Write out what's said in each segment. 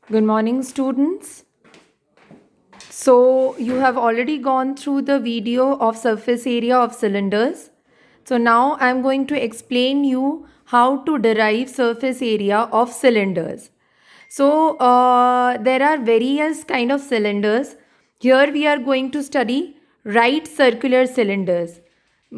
Good morning, students. So, you have already gone through the video of surface area of cylinders. So, now I am going to explain you how to derive surface area of cylinders. So, there are various kind of cylinders. Here we are going to study right circular cylinders.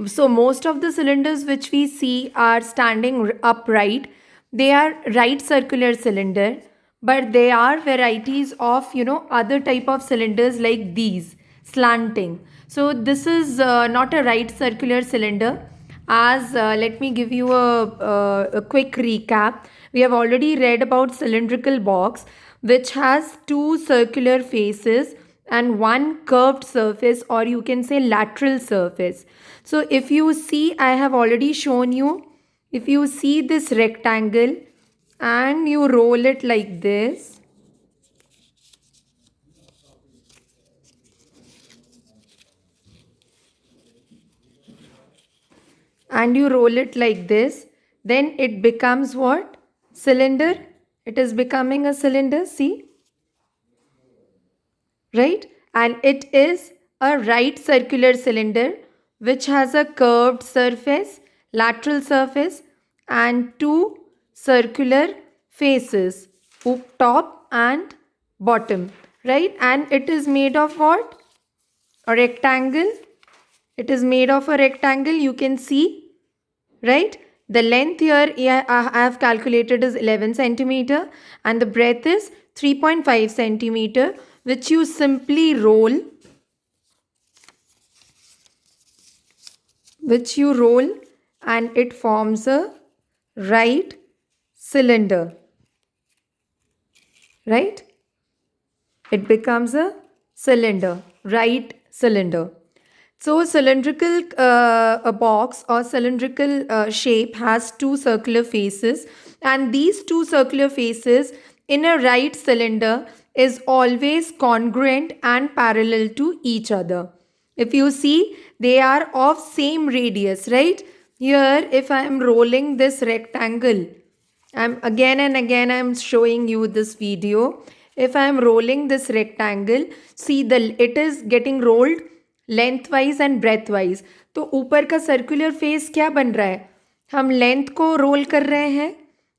So, most of the cylinders which we see are standing upright. They are right circular cylinder, but there are varieties of other type of cylinders like these slanting. So this is not a right circular cylinder. As let me give you a quick recap. We have already read about cylindrical box, which has two circular faces and one curved surface, or you can say lateral surface. So if you see, I have already shown you, if you see this rectangle and you roll it like this, and you roll it like this, then it becomes what? Cylinder. It is becoming a cylinder, see? Right? And it is a right circular cylinder which has a curved surface, lateral surface, and two circular faces, top and bottom. Right? And it is made of what? A rectangle. It is made of a rectangle, you can see, right? The length here I have calculated is 11 centimeter and the breadth is 3.5 centimeter, which you simply roll, and it forms a right cylinder, right? It becomes a cylinder, right cylinder. So cylindrical a box or cylindrical shape has two circular faces, and these two circular faces in a right cylinder is always congruent and parallel to each other. If you see, they are of same radius, right? Here, if I am rolling this rectangle, I'm again and again I'm showing you this video. If I'm rolling this rectangle, see it is getting rolled lengthwise and breadthwise. तो ऊपर का circular face क्या बन रहा है? हम length को role कर रहे हैं.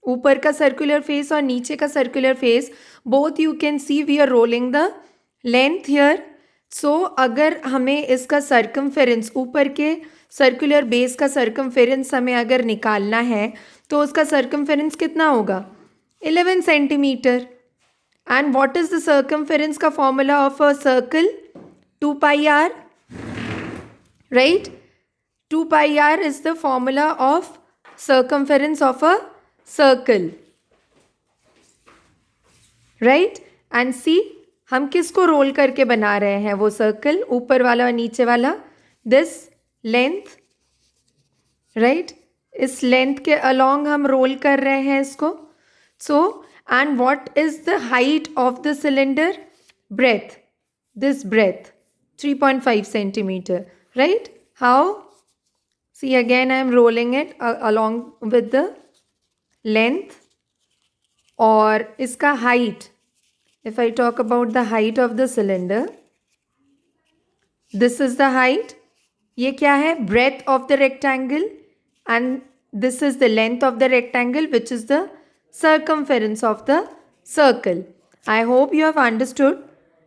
ऊपर का सर्कुलर फेस और नीचे का circular face, both you can see we are rolling the length here. So अगर हमें इसका सर्कमफेरेंस, ऊपर के सर्कुलर बेस का सर्कमफेरेंस हमें अगर निकालना है, तो उसका सर्कमफेरेंस कितना होगा? 11 सेंटीमीटर. And what is the circumference का formula of a circle? 2 pi r, right? 2 pi r is the formula of circumference of a circle, right? And see, हम किसको रोल करके बना रहे हैं वो सर्कल, ऊपर वाला और नीचे वाला, दिस लेंथ, राइट? इस लेंथ के अलोंग हम रोल कर रहे हैं इसको. So and what is the height of the cylinder? Breadth, this breadth 3.5 centimeter, right? How? See, again I am rolling it along with the length. और इसका height, if I talk about the height of the cylinder, this is the height. ये क्या है? Breadth of the rectangle, and this is the length of the rectangle, which is the circumference of the circle. I hope you have understood.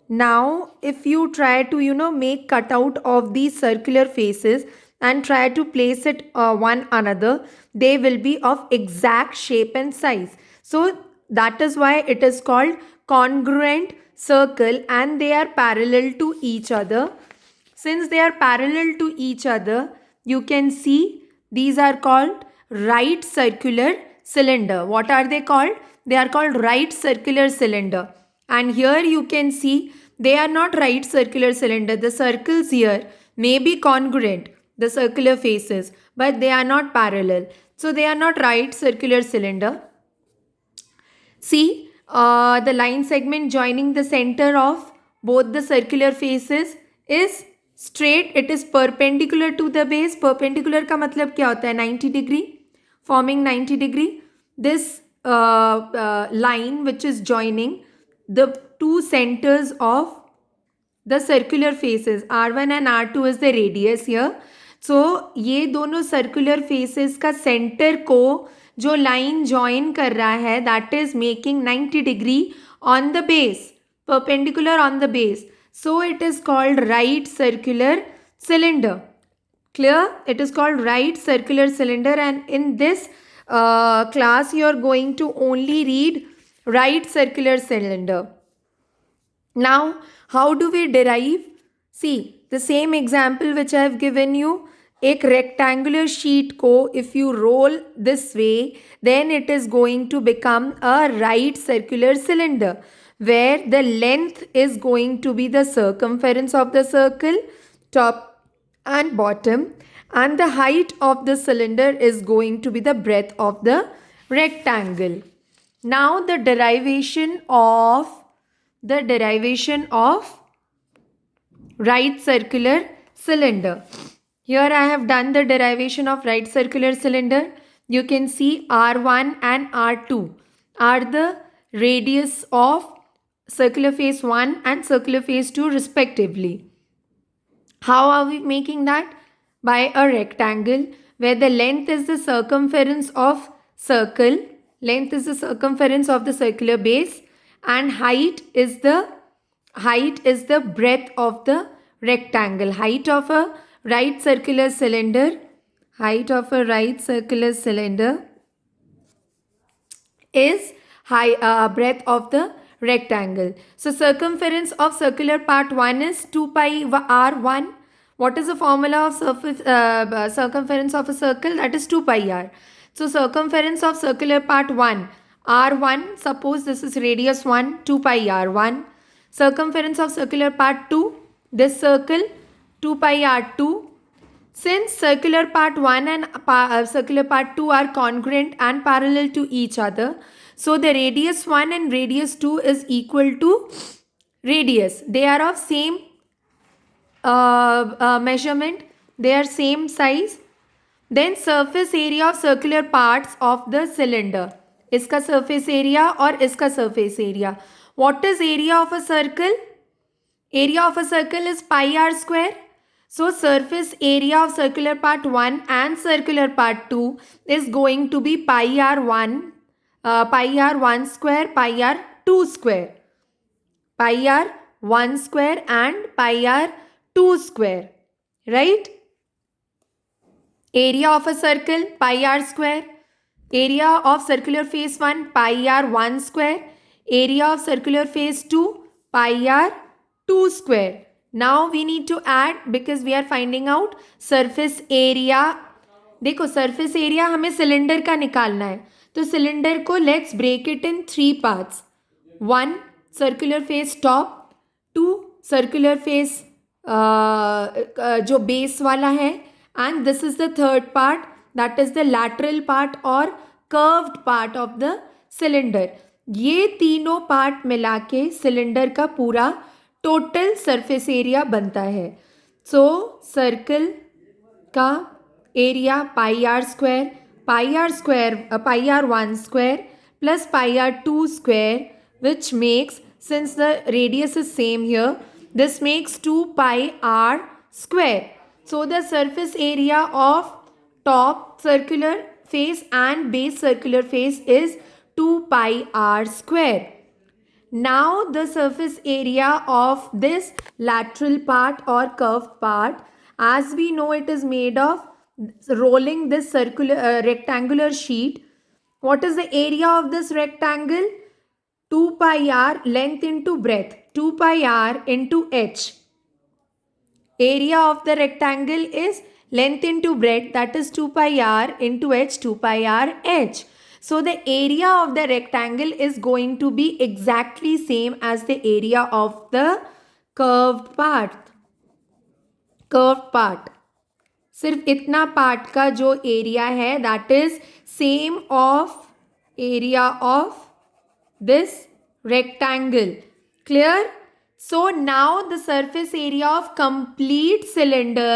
Now, if you try to, make cutout of these circular faces and try to place it one another, they will be of exact shape and size. So, that is why it is called congruent circle, and they are parallel to each other. Since they are parallel to each other, you can see these are called right circular cylinder. What are they called? They are called right circular cylinder. And here you can see they are not right circular cylinder. The circles here may be congruent, the circular faces, but they are not parallel. So they are not right circular cylinder. See, the line segment joining the center of both the circular faces is straight. It is perpendicular to the base. Perpendicular का मतलब क्या होता है? 90 degree, forming 90 degree. This line which is joining the two centers of the circular faces. R1 and R2 is the radius here. So ये दोनों circular faces का center को जो line join कर रहा है, that is making 90 degree on the base, perpendicular on the base. So it is called right circular cylinder. Clear? It is called right circular cylinder, and in this class you are going to only read right circular cylinder. Now, how do we derive? See, the same example which I have given you. एक rectangular sheet को if you roll this way, then it is going to become a right circular cylinder, where the length is going to be the circumference of the circle, top and bottom, and the height of the cylinder is going to be the breadth of the rectangle. Now the derivation of right circular cylinder. Here I have done the derivation of right circular cylinder. You can see R1 and R2 are the radius of circular face 1 and circular face 2 respectively. How are we making that? By a rectangle where the length is the circumference of circle, length is the circumference of the circular base, and height is the breadth of the rectangle. Height of a right circular cylinder is breadth of the rectangle. So circumference of circular part 1 is 2 pi r1. What is the formula of circumference of a circle? That is 2 pi r. So circumference of circular part 1, r1, suppose this is radius 1, 2 pi r1. Circumference of circular part 2, this circle, 2 pi r2. Since circular part 1 and circular part 2 are congruent and parallel to each other, so the radius 1 and radius 2 is equal to radius. They are of same measurement, they are same size. Then surface area of circular parts of the cylinder. इसका surface area और इसका surface area. What is area of a circle? Area of a circle is pi r square. So surface area of circular part 1 and circular part 2 is going to be pi r1 square, pi r2 square. Pi r1 square and pi r2 square. Right? Area of a circle, pi r square. Area of circular face 1, pi r1 square. Area of circular face 2, pi r2 square. Now we need to add, because we are finding out surface area. देखो surface area हमें cylinder का निकालना है, तो cylinder को let's break it in 3 parts. 1 circular face top, 2 circular face जो base वाला है, and this is the third part, that is the lateral part or curved part of the cylinder. ये तीनों पार्ट मिला के सिलेंडर का पूरा टोटल सरफेस एरिया बनता है. सो सर्कल का area pi r square, pi r 1 square plus pi r 2 square, which makes, since the radius is same here, this makes 2 pi r square. So the surface area of top circular face and base circular face is 2 pi r square. Now the surface area of this lateral part or curved part, as we know it is made of rolling this circular rectangular sheet. What is the area of this rectangle? 2 pi r, length into breadth, 2 pi r into h. Area of the rectangle is length into breadth, that is 2 pi r into h, 2 pi r h. So the area of the rectangle is going to be exactly same as the area of the curved part. सिर्फ इतना part का जो area है, that is same of area of this rectangle. Clear? So now the surface area of complete cylinder